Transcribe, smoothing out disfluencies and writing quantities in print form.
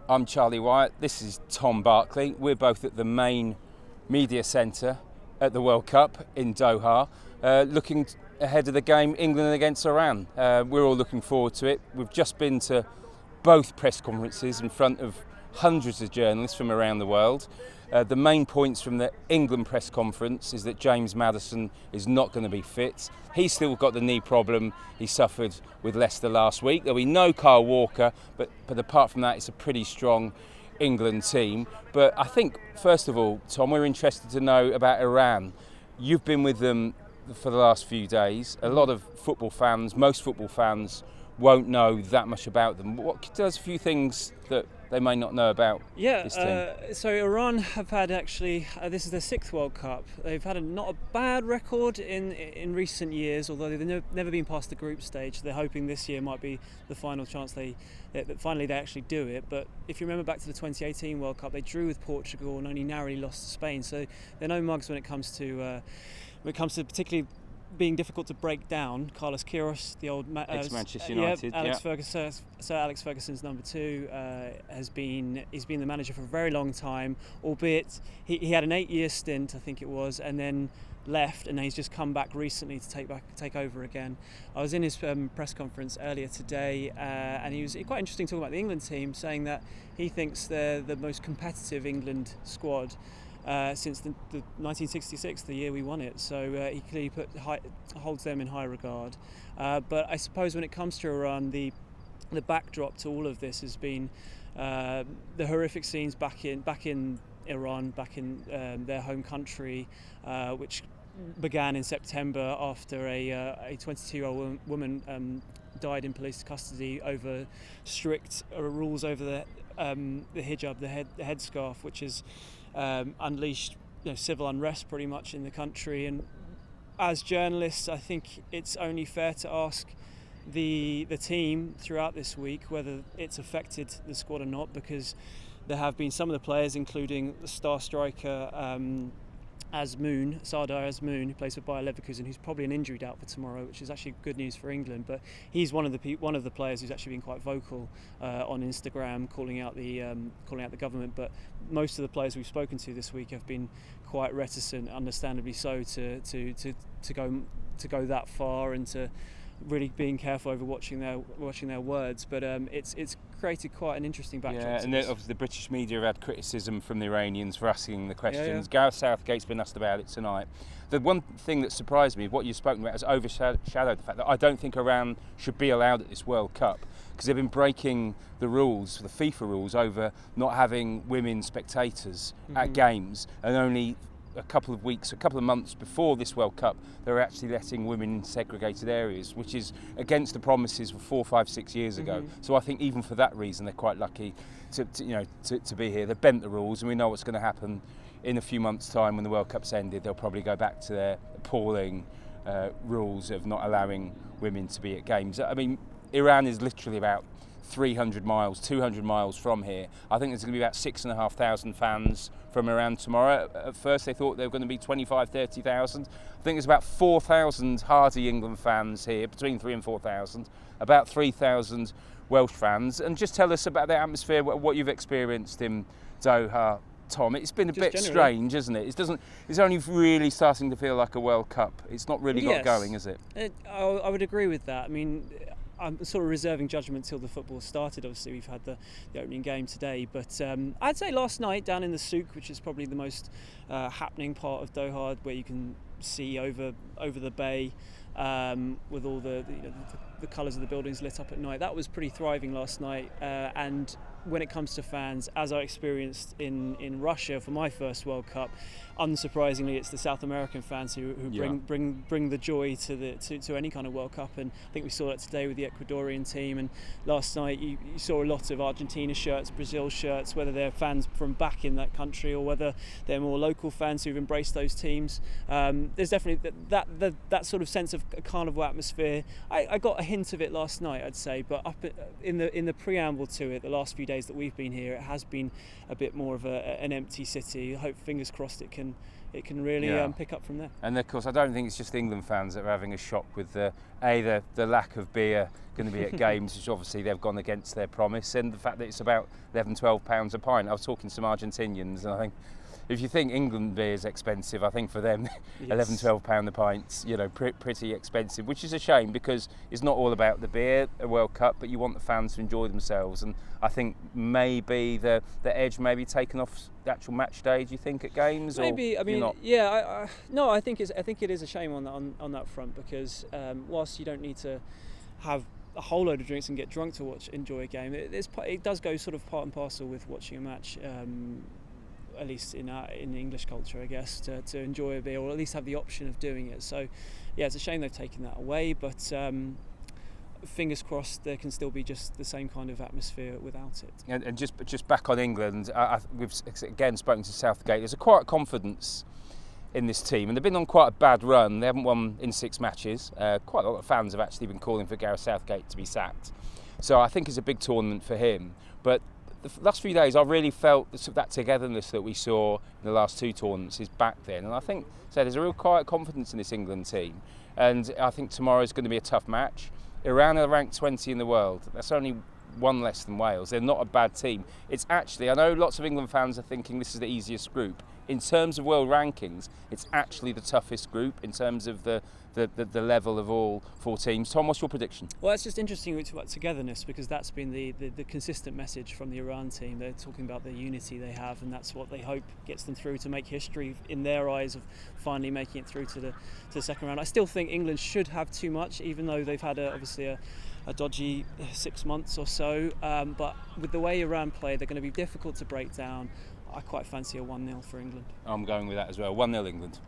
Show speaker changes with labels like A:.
A: I'm Charlie Wyett, this is Tom Barclay. We're both at the main media centre at the World Cup in Doha, looking ahead of the game England against Iran. We're all looking forward to it. We've just been to both press conferences in front of hundreds of journalists from around the world. The main points from the England press conference is that James Maddison is not going to be fit. He's still got the knee problem he suffered with Leicester last week. There'll be no Kyle Walker, but apart from that, it's a pretty strong England team. But I think, first of all, Tom, we're interested to know about Iran. You've been with them for the last few days. A lot of football fans, most football fans, won't know that much about them. Tell us a few things that they may not know about this team.
B: So Iran have had this is their 6th World Cup. They've had not a bad record in recent years, although they've never been past the group stage. They're hoping this year might be the final chance that finally they actually do it. But if you remember back to the 2018 World Cup, they drew with Portugal and only narrowly lost to Spain. So they're no mugs when it comes to particularly being difficult to break down. Carlos Queiroz, the old
A: ex-Manchester United,
B: Sir Alex Ferguson's number 2, he's been the manager for a very long time, albeit he had an 8-year stint, I think it was, and then left, and he's just come back recently to take over again. I was in his press conference earlier today, and he was quite interesting talking about the England team, saying that he thinks they're the most competitive England squad since the 1966, the year we won it. So he clearly holds them in high regard. But I suppose when it comes to Iran, the backdrop to all of this has been the horrific scenes back in Iran, back in their home country, which began in September after a 22-year-old woman died in police custody over strict rules over the hijab, the headscarf, which is unleashed civil unrest pretty much in the country. And as journalists, I think it's only fair to ask the team throughout this week whether it's affected the squad or not, because there have been some of the players, including the star striker Sardar Azmoun, who plays for Bayer Leverkusen, who's probably an injury doubt for tomorrow, which is actually good news for England. But he's one of the players who's actually been quite vocal on Instagram, calling out the government. But most of the players we've spoken to this week have been quite reticent, understandably so, to go that far and to really being careful over watching their words. But it's created quite an interesting backdrop.
A: Yeah, and obviously the British media have had criticism from the Iranians for asking the questions.
B: Yeah.
A: Gareth Southgate's been asked about it tonight. The one thing that surprised me, what you've spoken about, has overshadowed the fact that I don't think Iran should be allowed at this World Cup, because they've been breaking the rules, the FIFA rules, over not having women spectators at games, and only a couple of months before this World Cup, they were actually letting women in segregated areas, which is against the promises of 4, 5, 6 years ago. So I think even for that reason, they're quite lucky to be here. They've bent the rules, and we know what's going to happen in a few months' time when the World Cup's ended. They'll probably go back to their appalling rules of not allowing women to be at games. I mean, Iran is literally about 200 miles from here. I think there's going to be about 6,500 fans from Iran tomorrow. At first they thought there were going to be 25, 30,000. I think there's about 4,000 hardy England fans here, between 3,000 and 4,000, about 3,000 Welsh fans. And just tell us about the atmosphere, what you've experienced in Doha, Tom. It's been a bit strange, isn't it? It's only really starting to feel like a World Cup. It's not really got going, is it?
B: I would agree with that. I mean, I'm sort of reserving judgment till the football started. Obviously, we've had the opening game today, but I'd say last night down in the souk, which is probably the most happening part of Doha, where you can see over the bay with all the colours of the buildings lit up at night. That was pretty thriving last night. And when it comes to fans, as I experienced in Russia for my first World Cup, unsurprisingly, it's the South American fans who bring the joy to any kind of World Cup. And I think we saw that today with the Ecuadorian team. And last night you saw a lot of Argentina shirts, Brazil shirts, whether they're fans from back in that country or whether they're more local fans who've embraced those teams. There's definitely that sort of sense of a carnival atmosphere. I got a hint of it last night, I'd say, but up in the preamble to it, the last few days that we've been here, it has been a bit more of an empty city. I hope, fingers crossed, it it can really pick up from there.
A: And of course, I don't think it's just England fans that are having a shock with the lack of beer going to be at games, which obviously they've gone against their promise, and the fact that it's about £11-12 a pint. I was talking to some Argentinians, and I think if you think England beer is expensive, I think for them, yes. £11-12 a pint, pretty expensive, which is a shame because it's not all about the beer, a World Cup, but you want the fans to enjoy themselves. And I think maybe the edge may be taken off the actual match day. Do you think at games?
B: Maybe.
A: Or
B: I mean,
A: not?
B: No. I think it is a shame on that front because whilst you don't need to have a whole load of drinks and get drunk to enjoy a game, it does go sort of part and parcel with watching a match. At least in English culture, I guess, to enjoy a beer or at least have the option of doing it. So, yeah, it's a shame they've taken that away, but fingers crossed there can still be just the same kind of atmosphere without it.
A: And just back on England, we've again spoken to Southgate. There's a quiet confidence in this team, and they've been on quite a bad run. They haven't won in 6 matches. Quite a lot of fans have actually been calling for Gareth Southgate to be sacked. So I think it's a big tournament for him. But the last few days, I really felt that togetherness that we saw in the last 2 tournaments is back then. And I think there's a real quiet confidence in this England team. And I think tomorrow is going to be a tough match. Iran are ranked 20 in the world. That's only 1 less than Wales. They're not a bad team. It's actually, I know lots of England fans are thinking this is the easiest group. In terms of world rankings, it's actually the toughest group in terms of the level of all 4 teams. Tom, what's your prediction?
B: Well, it's just interesting about togetherness because that's been the consistent message from the Iran team. They're talking about the unity they have, and that's what they hope gets them through to make history in their eyes of finally making it through to the second round. I still think England should have too much, even though they've had obviously a dodgy 6 months or so. But with the way Iran play, they're going to be difficult to break down. I quite fancy a 1-0 for England.
A: I'm going with that as well. 1-0 England.